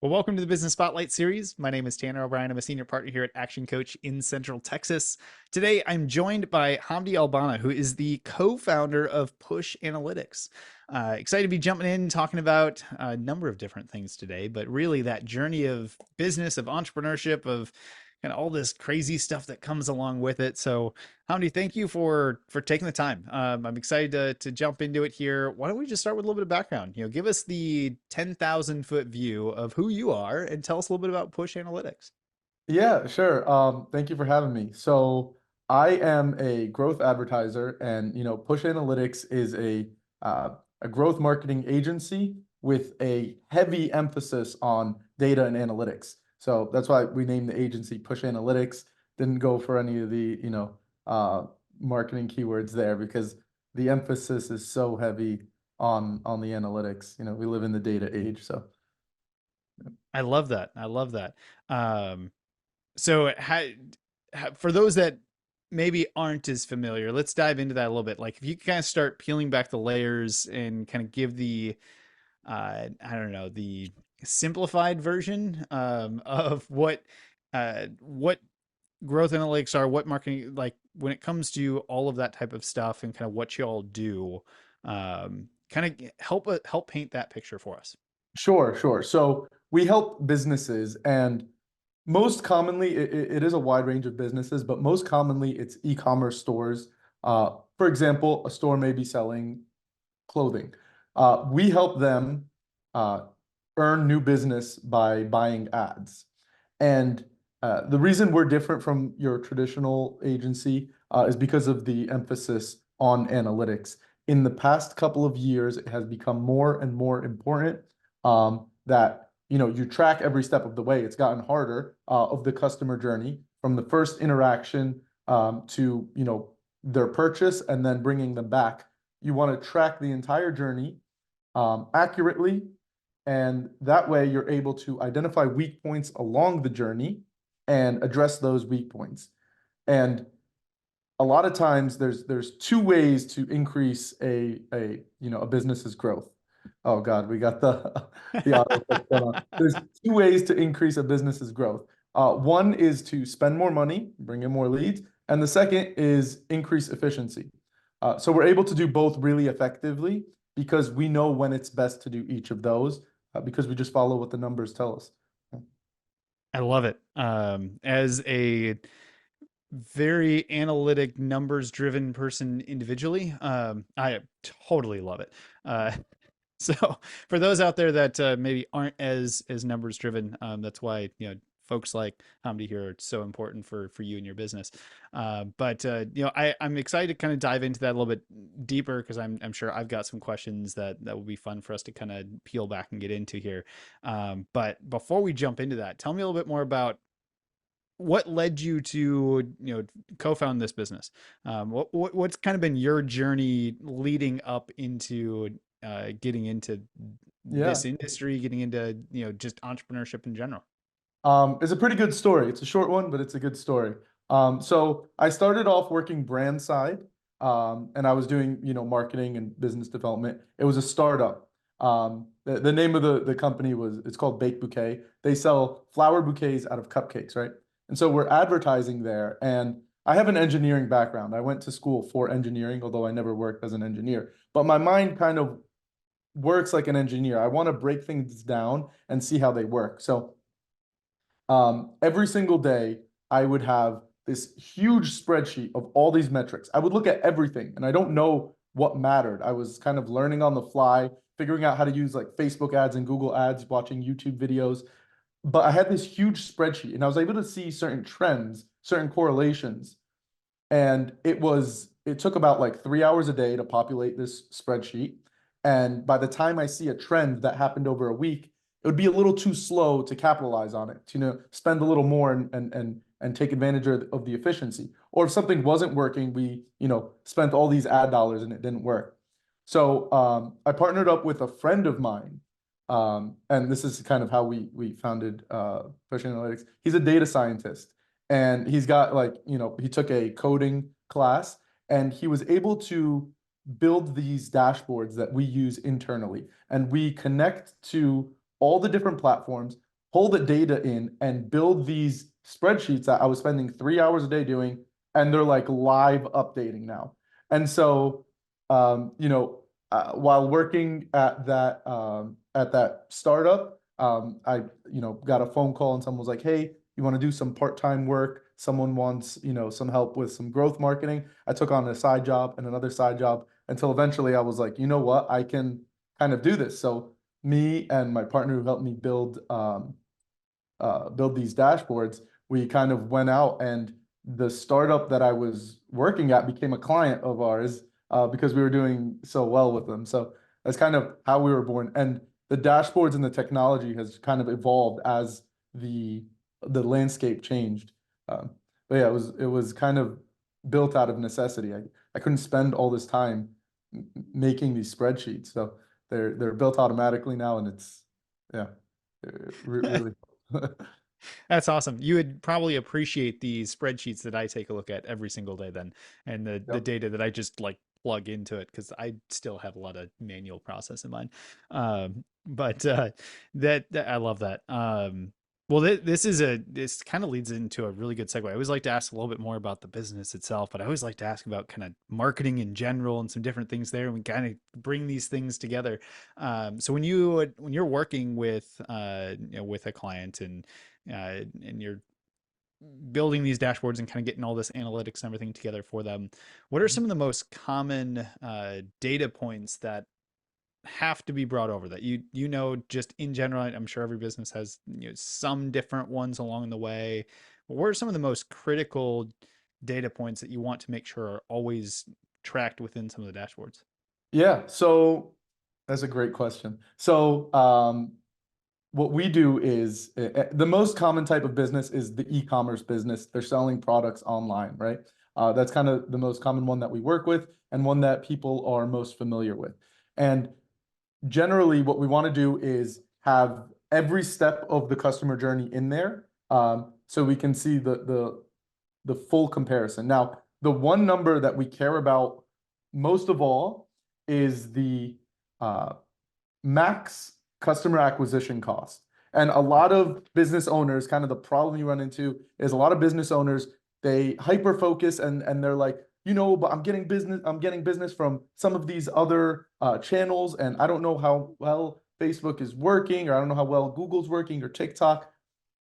Well, welcome to the Business Spotlight series. My name is Tanner O'Brien. I'm a senior partner here at Action Coach in Central Texas. Today, I'm joined by Hamdy Albana, who is the co-founder of Push Analytics. Excited to be jumping in, talking about a number of different things today, but really that journey of business, of entrepreneurship, of kind of all this crazy stuff that comes along with it. So, Hamdi, thank you for taking the time. I'm excited to jump into it here. Why don't we just start with a little bit of background? Give us the 10,000-foot view of who you are and tell us a little bit about Push Analytics. Yeah, sure. Thank you for having me. So I am a growth advertiser, and Push Analytics is a growth marketing agency with a heavy emphasis on data and analytics. So that's why we named the agency Push Analytics. Didn't go for any of the marketing keywords there because the emphasis is so heavy on the analytics. We live in the data age, so. I love that. I love that. Um, so, for those that maybe aren't as familiar, let's dive into that a little bit. Like, if you kind of start peeling back the layers and kind of give the I don't know, the simplified version of what growth analytics are, what marketing, like when it comes to all of that type of stuff and kind of what you all do. Kind of help paint that picture for us. Sure, sure. So we help businesses, and most commonly, it is a wide range of businesses, but most commonly, it's e-commerce stores. For example, a store may be selling clothing. We help them uh, earn new business by buying ads. And the reason we're different from your traditional agency is because of the emphasis on analytics. In the past couple of years, it has become more and more important that you track every step of the way. It's gotten harder of the customer journey from the first interaction to their purchase and then bringing them back. You want to track the entire journey accurately, and that way you're able to identify weak points along the journey and address those weak points. And a lot of times there's two ways to increase a business's growth. Oh God, we got the the auto going on. There's two ways to increase a business's growth. One is to spend more money, bring in more leads, and the second is increase efficiency. So we're able to do both really effectively because we know when it's best to do each of those because we just follow what the numbers tell us. I love it. As a very analytic, numbers driven person individually, I totally love it. So for those out there that maybe aren't as numbers driven, that's why folks like Hamdi here are so important for you and your business. I'm excited to kind of dive into that a little bit deeper because I'm sure I've got some questions that will be fun for us to kind of peel back and get into here. But before we jump into that, tell me a little bit more about what led you to co-found this business. What's kind of been your journey leading up into getting into Yeah. this industry, getting into just entrepreneurship in general? It's a pretty good story. It's a short one, but it's a good story. So I started off working brand side, and I was doing, marketing and business development. It was a startup. The name of the company it's called Bake Bouquet. They sell flower bouquets out of cupcakes, right? And so we're advertising there. And I have an engineering background. I went to school for engineering, although I never worked as an engineer. But my mind kind of works like an engineer. I want to break things down and see how they work. So every single day, I would have this huge spreadsheet of all these metrics. I would look at everything, and I don't know what mattered. I was kind of learning on the fly, figuring out how to use like Facebook ads and Google ads, watching YouTube videos. But I had this huge spreadsheet, and I was able to see certain trends, certain correlations. And it took about like 3 hours a day to populate this spreadsheet. And by the time I see a trend that happened over a week, it would be a little too slow to capitalize on it, to, spend a little more and take advantage of the efficiency. Or if something wasn't working, we, spent all these ad dollars and it didn't work. So I partnered up with a friend of mine. And this is kind of how we founded Push Analytics. He's a data scientist, and he's got like, he took a coding class, and he was able to build these dashboards that we use internally. And we connect to all the different platforms. pull the data in and build these spreadsheets that I was spending 3 hours a day doing, and they're like live updating now. And so, while working at that startup, I got a phone call and someone was like, "Hey, you want to do some part-time work? Someone wants some help with some growth marketing." I took on a side job and another side job until eventually I was like, you know what, I can kind of do this. So me and my partner who helped me build these dashboards, we kind of went out, and the startup that I was working at became a client of ours because we were doing so well with them. So that's kind of how we were born. And the dashboards and the technology has kind of evolved as the the landscape changed. Um, but yeah, it was kind of built out of necessity. I couldn't spend all this time making these spreadsheets, so they're built automatically now, and it's yeah, really. That's awesome. You would probably appreciate the spreadsheets that I take a look at every single day then, and the Yep. data that I just like plug into it because I still have a lot of manual process in mine. But that I love that. Well, this kind of leads into a really good segue. I always like to ask a little bit more about the business itself, but I always like to ask about kind of marketing in general and some different things there, and we kind of bring these things together. So when you're working with with a client and you're building these dashboards and kind of getting all this analytics and everything together for them, what are some of the most common data points that have to be brought over that just in general? I'm sure every business has some different ones along the way, but what are some of the most critical data points that you want to make sure are always tracked within some of the dashboards? Yeah, so that's a great question. So, what we do is the most common type of business is the e-commerce business. They're selling products online, right? That's kind of the most common one that we work with and one that people are most familiar with. And generally, what we want to do is have every step of the customer journey in there, so we can see the full comparison. Now, the one number that we care about most of all is the uh, max customer acquisition cost. And a lot of business owners, kind of the problem you run into is a lot of business owners, they hyper focus and they're like, but I'm getting business from some of these other channels, and I don't know how well Facebook is working, or I don't know how well Google's working, or TikTok.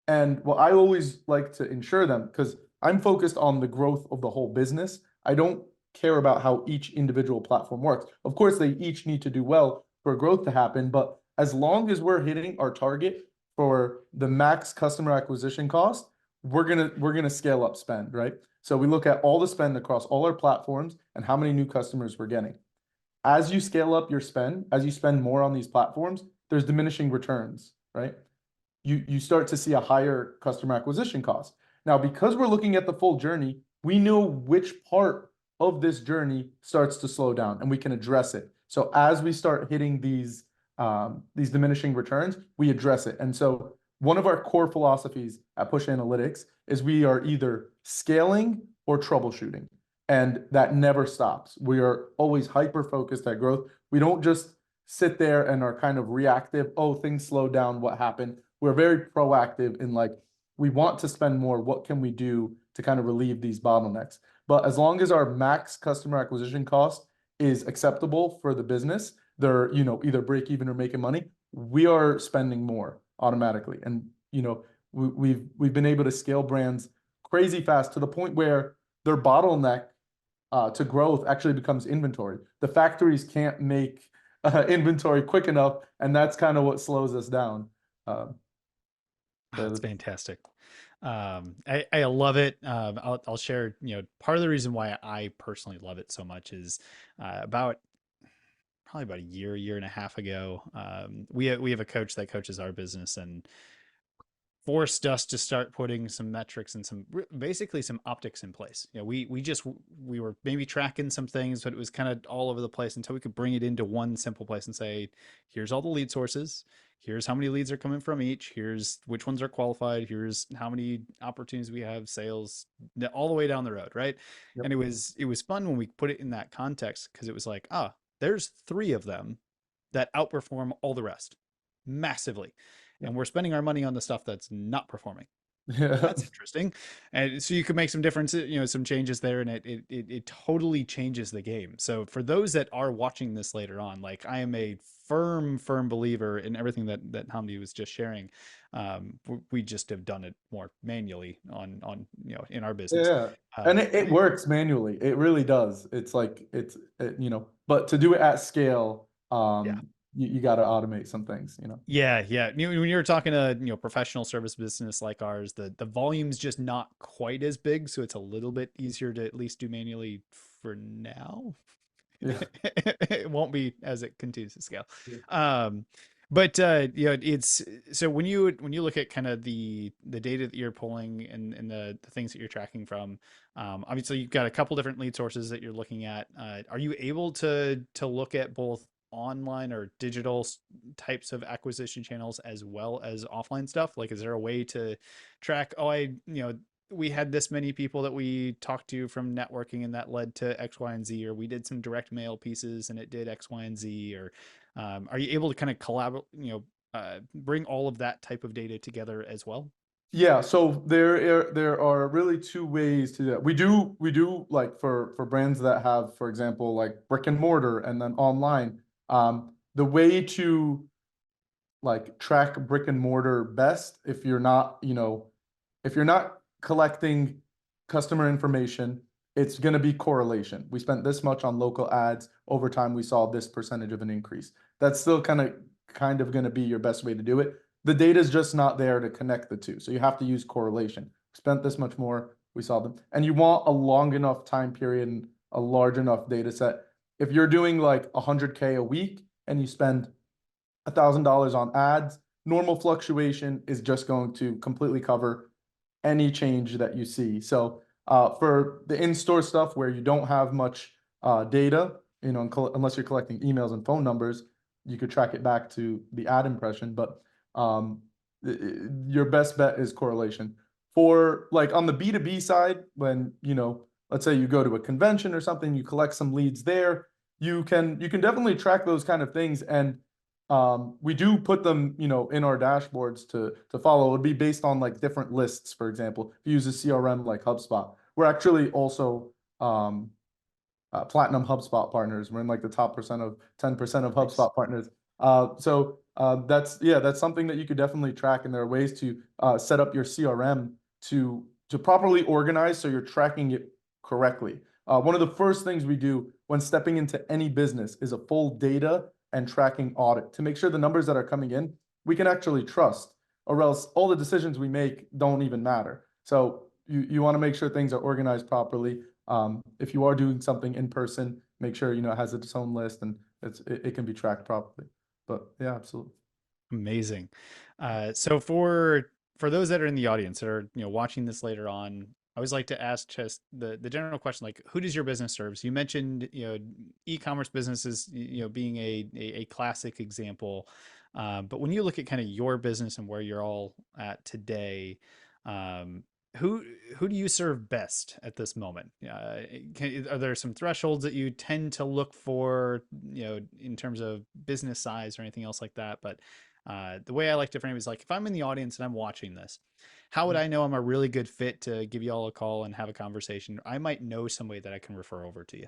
And what I always like to ensure them, because I'm focused on the growth of the whole business. I don't care about how each individual platform works. Of course, they each need to do well for growth to happen, but as long as we're hitting our target for the max customer acquisition cost, we're gonna scale up spend, right? So we look at all the spend across all our platforms and how many new customers we're getting. As you scale up your spend, as you spend more on these platforms, there's diminishing returns, right? You start to see a higher customer acquisition cost. Now, because we're looking at the full journey, we know which part of this journey starts to slow down, and we can address it. So as we start hitting these diminishing returns, we address it. And so one of our core philosophies at Push Analytics is we are either scaling or troubleshooting, and that never stops. We are always hyper focused at growth. We don't just sit there and are kind of reactive. Oh, things slowed down. What happened? We're very proactive in like, we want to spend more. What can we do to kind of relieve these bottlenecks? But as long as our max customer acquisition cost is acceptable for the business, they're, either break even or making money, we are spending more automatically. And, we've been able to scale brands crazy fast to the point where their bottleneck to growth actually becomes inventory. The factories can't make inventory quick enough, and that's kind of what slows us down. Um, Oh, so that's fantastic. I love it. I'll share, part of the reason why I personally love it so much is about probably about a year and a half ago. We have a coach that coaches our business and forced us to start putting some metrics and basically some optics in place. We were maybe tracking some things, but it was kind of all over the place until we could bring it into one simple place and say, here's all the lead sources. Here's how many leads are coming from each. Here's which ones are qualified. Here's how many opportunities we have, sales, all the way down the road, right? yep. And it was fun when we put it in that context because it was like, there's three of them that outperform all the rest massively. Yeah. and we're spending our money on the stuff that's not performing. Yeah. That's interesting. And so you could make some differences, some changes there, and it totally changes the game. So for those that are watching this later on, like I am a firm believer in everything that Hamdi was just sharing. We just have done it more manually on in our business. Yeah. And it works manually. It really does. It's like but to do it at scale, Yeah. you got to automate some things, Yeah. When you're talking to professional service business like ours, the volume's just not quite as big, so it's a little bit easier to at least do manually for now. Yeah. It won't be as it continues to scale. Yeah. Um, but it's so when you look at kind of the data that you're pulling and the things that you're tracking from, obviously you've got a couple different lead sources that you're looking at. Are you able to look at both online or digital types of acquisition channels as well as offline stuff? Like, is there a way to track, oh, we had this many people that we talked to from networking and that led to X, Y, and Z, or we did some direct mail pieces and it did X, Y, and Z, or are you able to kind of collaborate, bring all of that type of data together as well? Yeah, so there are really two ways to do that. We do like for brands that have, for example, like brick and mortar and then online. The way to like track brick and mortar best if you're not collecting customer information, it's going to be correlation. We spent this much on local ads. Over time, we saw this percentage of an increase. That's still kind of going to be your best way to do it. The data is just not there to connect the two. So you have to use correlation. Spent this much more, we saw them. And you want a long enough time period and a large enough data set. If you're doing like 100K a week and you spend $1,000 on ads, normal fluctuation is just going to completely cover any change that you see. So for the in-store stuff where you don't have much data, unless you're collecting emails and phone numbers, you could track it back to the ad impression. But um, your best bet is correlation. For like on the B2B side, when let's say you go to a convention or something, you collect some leads there, you can definitely track those kind of things. And we do put them, in our dashboards to follow. It would be based on like different lists, for example. If you use a CRM like HubSpot, we're actually also platinum HubSpot partners. We're in like the top 10% of Nice. HubSpot partners. That's something that you could definitely track, and there are ways to set up your CRM to properly organize so you're tracking it correctly. One of the first things we do when stepping into any business is a full data and tracking audit to make sure the numbers that are coming in we can actually trust, or else all the decisions we make don't even matter. So you want to make sure things are organized properly. If you are doing something in person, make sure it has its own list and it can be tracked properly. But yeah, absolutely. Amazing. So for those that are in the audience that are watching this later on, I always like to ask just the general question, like, who does your business serve? So you mentioned e-commerce businesses being a classic example, but when you look at kind of your business and where you're all at today, um, who who do you serve best at this moment? Are there some thresholds that you tend to look for, in terms of business size or anything else like that? But the way I like to frame it is like, if I'm in the audience and I'm watching this, how would I know I'm a really good fit to give you all a call and have a conversation? I might know somebody that I can refer over to you.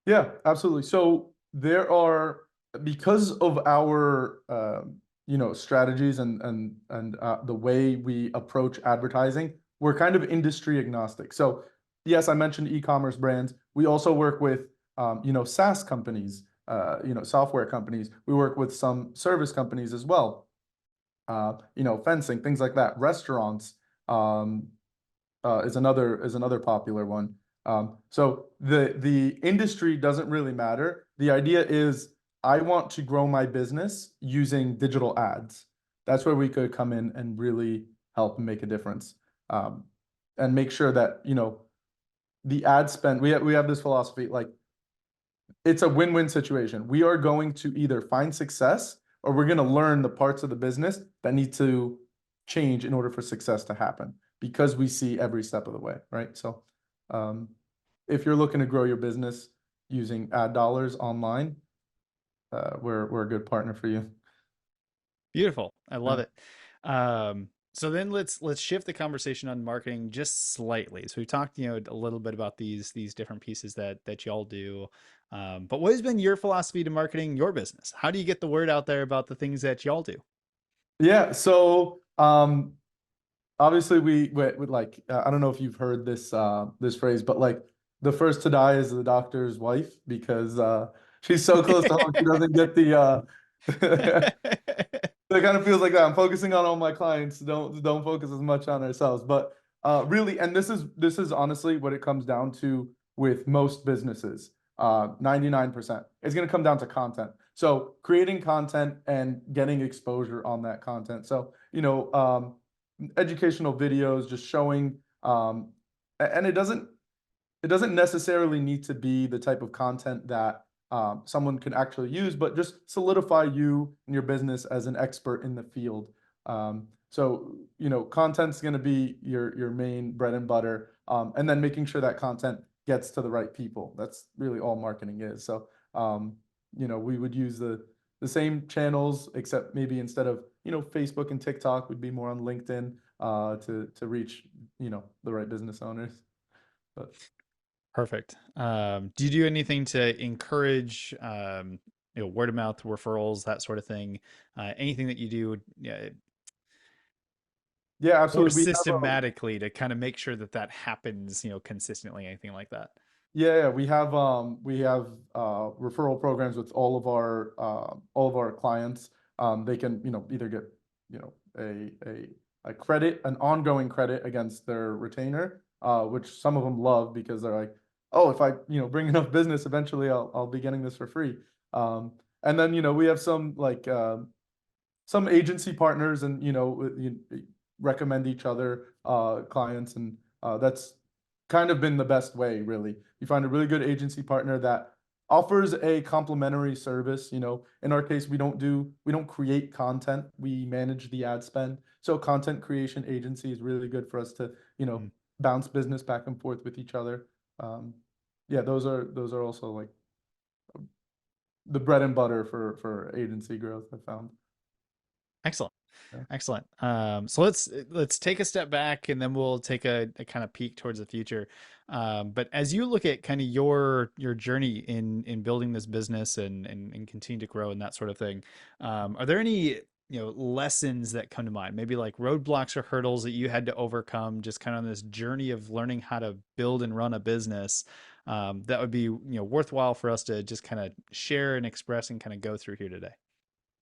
Yeah, absolutely. So there are, because of our strategies and the way we approach advertising, we're kind of industry agnostic. So yes, I mentioned e-commerce brands. We also work with SaaS companies, software companies. We work with some service companies as well. Fencing, things like that. Restaurants. Is another popular one. So the industry doesn't really matter. The idea is I want to grow my business using digital ads. That's where we could come in and really help make a difference, and make sure that the ad spend. We have this philosophy, like it's a win-win situation. We are going to either find success or we're going to learn the parts of the business that need to change in order for success to happen, because we see every step of the way, right? So, um, if you're looking to grow your business using ad dollars online, we're a good partner for you. Beautiful. I love Yeah. it. So then let's shift the conversation on marketing just slightly. So we talked, a little bit about these different pieces that y'all do. But what has been your philosophy to marketing your business? How do you get the word out there about the things that y'all do? Yeah. So, obviously we like, I don't know if you've heard this phrase, but like the first to die is the doctor's wife because she's so close to home she doesn't get the it kind of feels like that. I'm focusing on all my clients. Don't focus as much on ourselves. But really, and this is honestly what it comes down to with most businesses. 99%. It's going to come down to content. So creating content and getting exposure on that content. So, educational videos just showing, and it doesn't necessarily need to be the type of content that someone can actually use, but just solidify you and your business as an expert in the field. So, content's going to be your main bread and butter, and then making sure that content gets to the right people. That's really all marketing is. So, we would use the same channels, except maybe instead of Facebook and TikTok, we'd be more on LinkedIn to reach the right business owners. But Perfect. Do you do anything to encourage, word of mouth referrals, that sort of thing? Anything that you do yeah, more absolutely. We have systematically to kind of make sure that that happens, consistently, anything like that? Yeah, we have referral programs with all of our clients. They can, either get, a credit, an ongoing credit against their retainer, which some of them love because they're like, oh, if I, bring enough business, eventually I'll be getting this for free. And then, we have some agency partners, and recommend each other clients, and that's kind of been the best way, really. You find a really good agency partner that offers a complimentary service. In our case, we don't create content, we manage the ad spend. So content creation agency is really good for us to Mm. bounce business back and forth with each other. um yeah, those are also like the bread and butter for agency growth, I found. Excellent. Yeah. Excellent. So let's take a step back and then we'll take a kind of peek towards the future. But as you look at kind of your journey in building this business and continue to grow and that sort of thing, are there any lessons that come to mind? Maybe like roadblocks or hurdles that you had to overcome, just kind of on this journey of learning how to build and run a business. That would be worthwhile for us to just kind of share and express and kind of go through here today.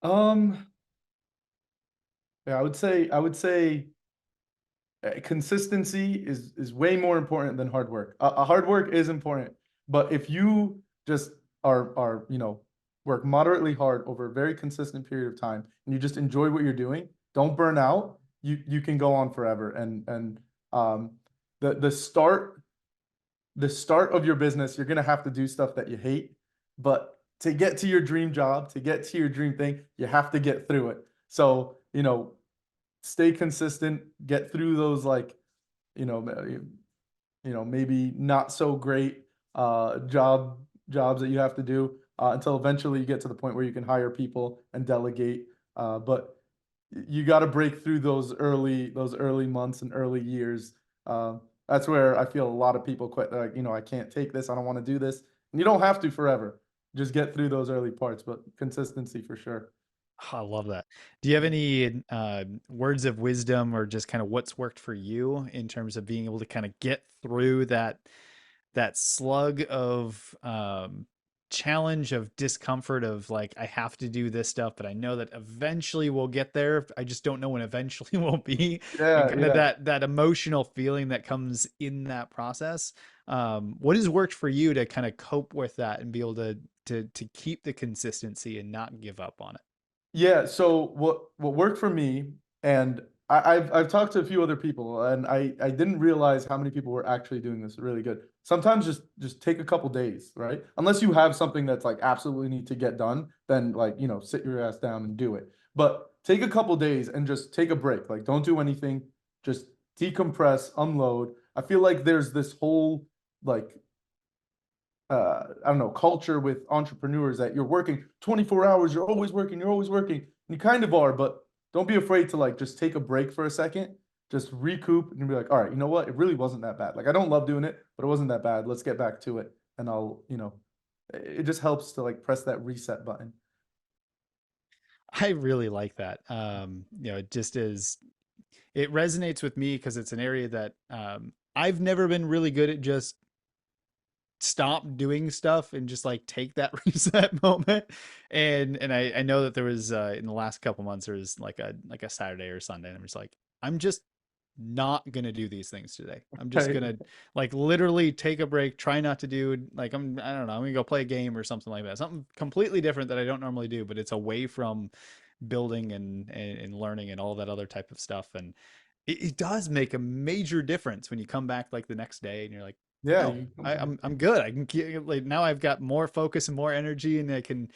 um yeah, I would say consistency is way more important than hard work. Hard work is important, but if you just are work moderately hard over a very consistent period of time, and you just enjoy what you're doing, don't burn out. You can go on forever. And um, the start of your business, you're gonna have to do stuff that you hate, but to get to your dream job, to get to your dream thing, you have to get through it. So, stay consistent, get through those, like, you know, maybe not so great jobs that you have to do, until eventually you get to the point where you can hire people and delegate. But you got to break through those early months and early years. That's where I feel a lot of people quit. They're like, I can't take this. I don't want to do this. And you don't have to forever. Just get through those early parts, but consistency for sure. Oh, I love that. Do you have any words of wisdom or just kind of what's worked for you in terms of being able to kind of get through that slug of challenge of discomfort of like I have to do this stuff, but I know that eventually we'll get there. I just don't know when eventually will be, and Yeah, kind of yeah. that emotional feeling that comes in that process. What has worked for you to kind of cope with that and be able to keep the consistency and not give up on it? Yeah, so what worked for me, and I've talked to a few other people, and I didn't realize how many people were actually doing this really good. Sometimes just take a couple days, right? Unless you have something that's like absolutely need to get done, then, like, sit your ass down and do it. But take a couple days and just take a break. Like, don't do anything. Just decompress, unload. I feel like there's this whole, like, I don't know, culture with entrepreneurs that you're working 24 hours, you're always working, and you kind of are, but don't be afraid to like just take a break for a second, just recoup and be like, all right, you know what? It really wasn't that bad. Like I don't love doing it, but it wasn't that bad. Let's get back to it. And it just helps to like press that reset button. I really like that. It just is, it resonates with me because it's an area that I've never been really good at just stop doing stuff and just like take that reset moment. And I know that there was in the last couple months there was like a Saturday or Sunday, and I'm just like, I'm just not gonna do these things today. I'm just Right. gonna like literally take a break, try not to do like I don't know, I'm gonna go play a game or something like that. Something completely different that I don't normally do, but it's away from building and learning and all that other type of stuff. And it does make a major difference when you come back like the next day and you're like, Yeah, no, you I'm good. I can keep, like now I've got more focus and more energy, and I can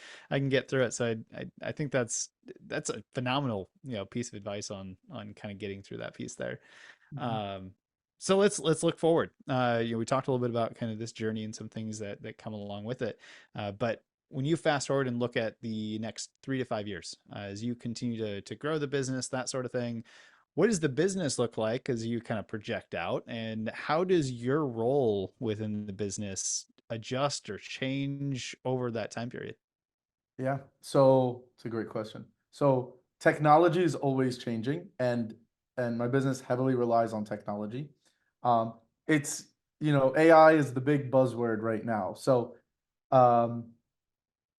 get through it. So I think that's a phenomenal piece of advice on kind of getting through that piece there. Mhm. Um, so let's look forward. We talked a little bit about kind of this journey and some things that come along with it. But when you fast forward and look at the next 3 to 5 years, as you continue to grow the business, that sort of thing, what does the business look like as you kind of project out, and how does your role within the business adjust or change over that time period? Yeah, so it's a great question. So technology is always changing, and my business heavily relies on technology. Um, it's AI is the big buzzword right now. So um,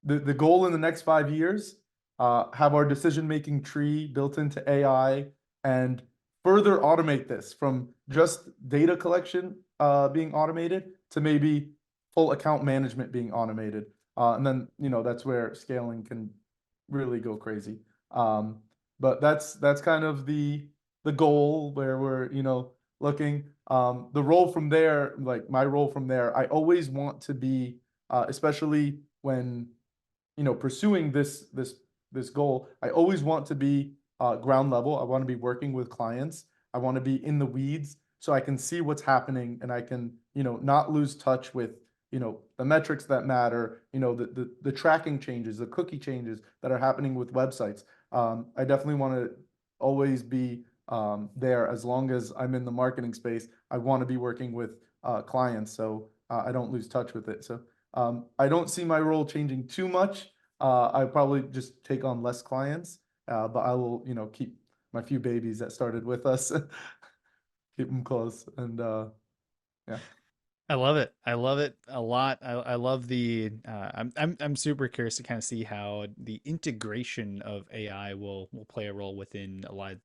the goal in the next 5 years, have our decision making tree built into AI and further automate this from just data collection being automated to maybe full account management being automated. And then that's where scaling can really go crazy. Um, but that's kind of the goal where we're looking. The role from there, like my role from there, I always want to be, especially when pursuing this goal, I always want to be ground level. I want to be working with clients. I want to be in the weeds so I can see what's happening and I can, not lose touch with, the metrics that matter, the tracking changes, the cookie changes that are happening with websites. I definitely want to always be there as long as I'm in the marketing space. I want to be working with clients so I don't lose touch with it. So I don't see my role changing too much. I probably just take on less clients, but I will, keep my few babies that started with us, keep them close, and yeah. I love it. I love it a lot. I love the. I'm super curious to kind of see how the integration of AI will play a role within a lot of,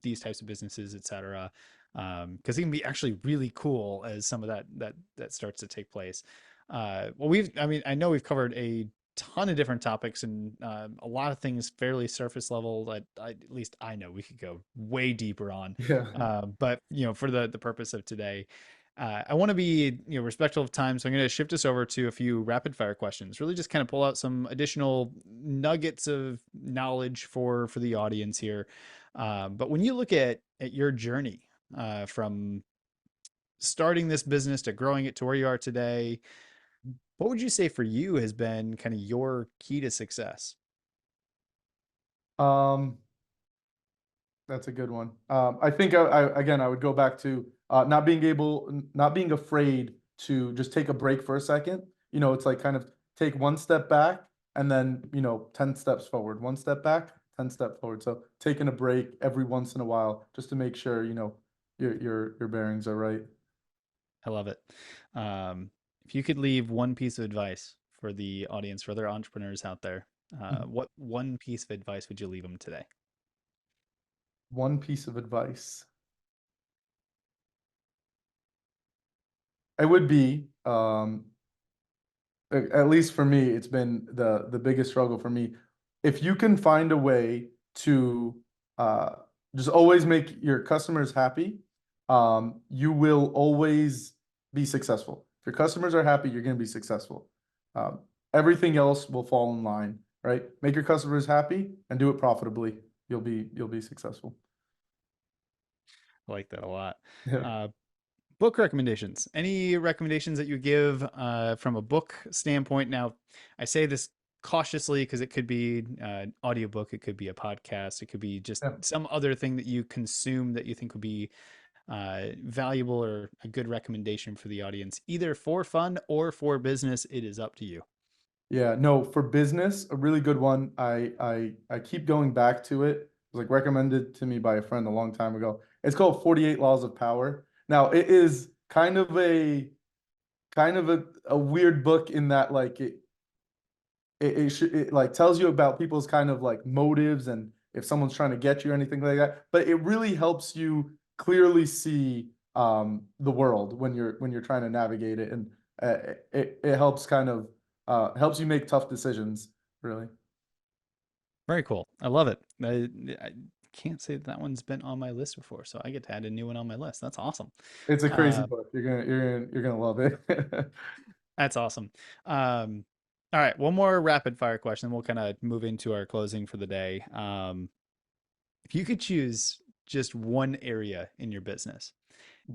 these types of businesses, et cetera. Because it can be actually really cool as some of that starts to take place. Well, I mean, I know we've covered a ton of different topics and a lot of things fairly surface level that at least I know we could go way deeper on. Yeah. But for the purpose of today. I want to be respectful of time, so I'm going to shift us over to a few rapid fire questions. Really, just kind of pull out some additional nuggets of knowledge for the audience here. But when you look at your journey from starting this business to growing it to where you are today, what would you say for you has been kind of your key to success? Um, That's a good one. I think again I would go back to not being afraid to just take a break for a second. It's like kind of take one step back and then 10 steps forward. One step back, 10 steps forward. So taking a break every once in a while just to make sure your bearings are right. I love it. Um, if you could leave one piece of advice for the audience, for other entrepreneurs out there, what one piece of advice would you leave them today? One piece of advice. It would be at least for me, it's been the biggest struggle for me. If you can find a way to uh, just always make your customers happy, you will always be successful. If your customers are happy, you're going to be successful. Um, Everything else will fall in line, right? Make your customers happy and do it profitably. You'll be successful. I like that a lot. Yeah. Uh, book recommendations. Any recommendations that you give from a book standpoint? Now, I say this cautiously because it could be an audiobook, it could be a podcast, it could be just Yeah. some other thing that you consume that you think would be valuable or a good recommendation for the audience, either for fun or for business. It is up to you. Yeah, no, for business, a really good one. I keep going back to it. It was like recommended to me by a friend a long time ago. It's called 48 Laws of Power. Now, it is kind of a weird book in that like it like tells you about people's kind of like motives and if someone's trying to get you or anything like that. But it really helps you clearly see the world when you're trying to navigate it, and it helps kind of helps you make tough decisions, really. Very cool. I love it. I can't say that one's been on my list before, so I get to add a new one on my list. That's awesome. It's a crazy Uh, book. You're gonna love it. that's awesome. All right, one more rapid fire question. We'll kind of move into our closing for the day. If you could choose just one area in your business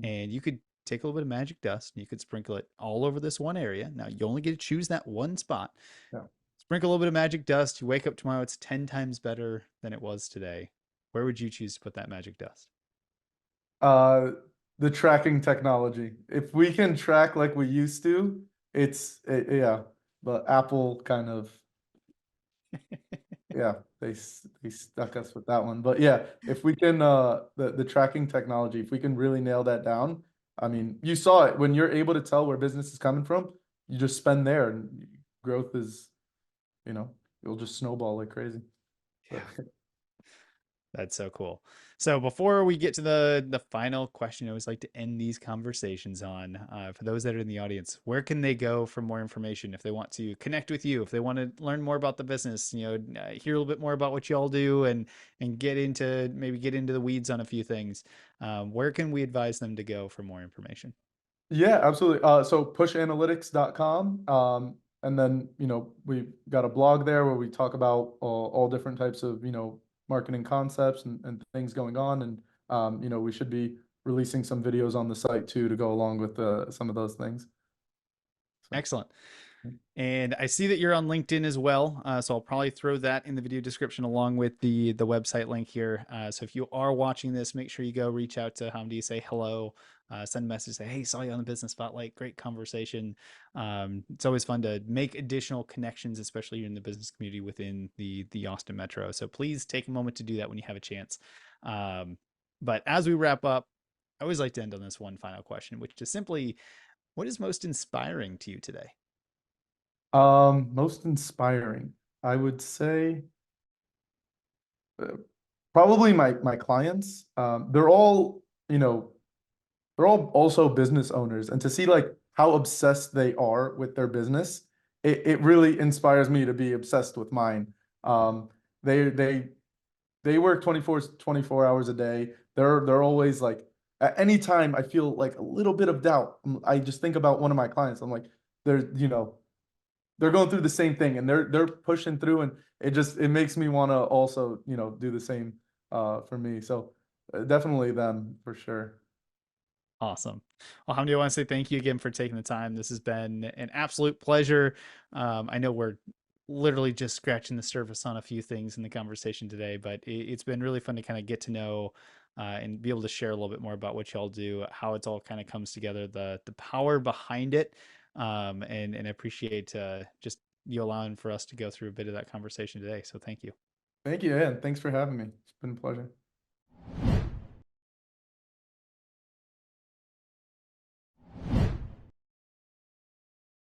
and you could take a little bit of magic dust and you could sprinkle it all over this one area. Now, you only get to choose that one spot. Yeah. Sprinkle a little bit of magic dust. You wake up tomorrow, it's 10 times better than it was today. Where would you choose to put that magic dust? Uh, the tracking technology. If we can track like we used to, yeah. But Apple kind of yeah, they stuck us with that one. But yeah, if we can the tracking technology, if we can really nail that down, I mean, you saw it when you're able to tell where business is coming from, you just spend there and growth is, you know, it'll just snowball like crazy. So, That's so cool. So before we get to the final question, I always like to end these conversations on for those that are in the audience, where can they go for more information if they want to connect with you, if they want to learn more about the business, hear a little bit more about what you all do, and get into the weeds on a few things. Where can we advise them to go for more information? yeah, absolutely. So pushanalytics.com. And then, we've got a blog there where we talk about all different types of, marketing concepts and things going on. And, we should be releasing some videos on the site too to go along with some of those things. So, Excellent. And I see that you're on LinkedIn as well, so I'll probably throw that in the video description along with the website link here. So if you are watching this, make sure you go reach out to Hamdi, say hello, send a message, say, hey, saw you on the Business Spotlight, great conversation. It's always fun to make additional connections, especially in the business community within the Austin Metro. So please take a moment to do that when you have a chance. But as we wrap up, I always like to end on this one final question, which is simply, what is most inspiring to you today? most inspiring, I would say, uh, probably my clients. They're all also business owners, and to see like how obsessed they are with their business, it really inspires me to be obsessed with mine. Um, they they they work 24 hours a day. They're always like at any time I feel like a little bit of doubt. I just think about one of my clients. I'm like, they're going through the same thing and they're pushing through, and it makes me want to also, do the same for me. So definitely them for sure. Awesome. Well, Hamdi, I want to say thank you again for taking the time. This has been an absolute pleasure. I know we're literally just scratching the surface on a few things in the conversation today, but it's been really fun to kind of get to know and be able to share a little bit more about what y'all do, how it's all kind of comes together, the power behind it, and I appreciate just you allowing for us to go through a bit of that conversation today. So thank you. Thank you, and thanks for having me. It's been a pleasure.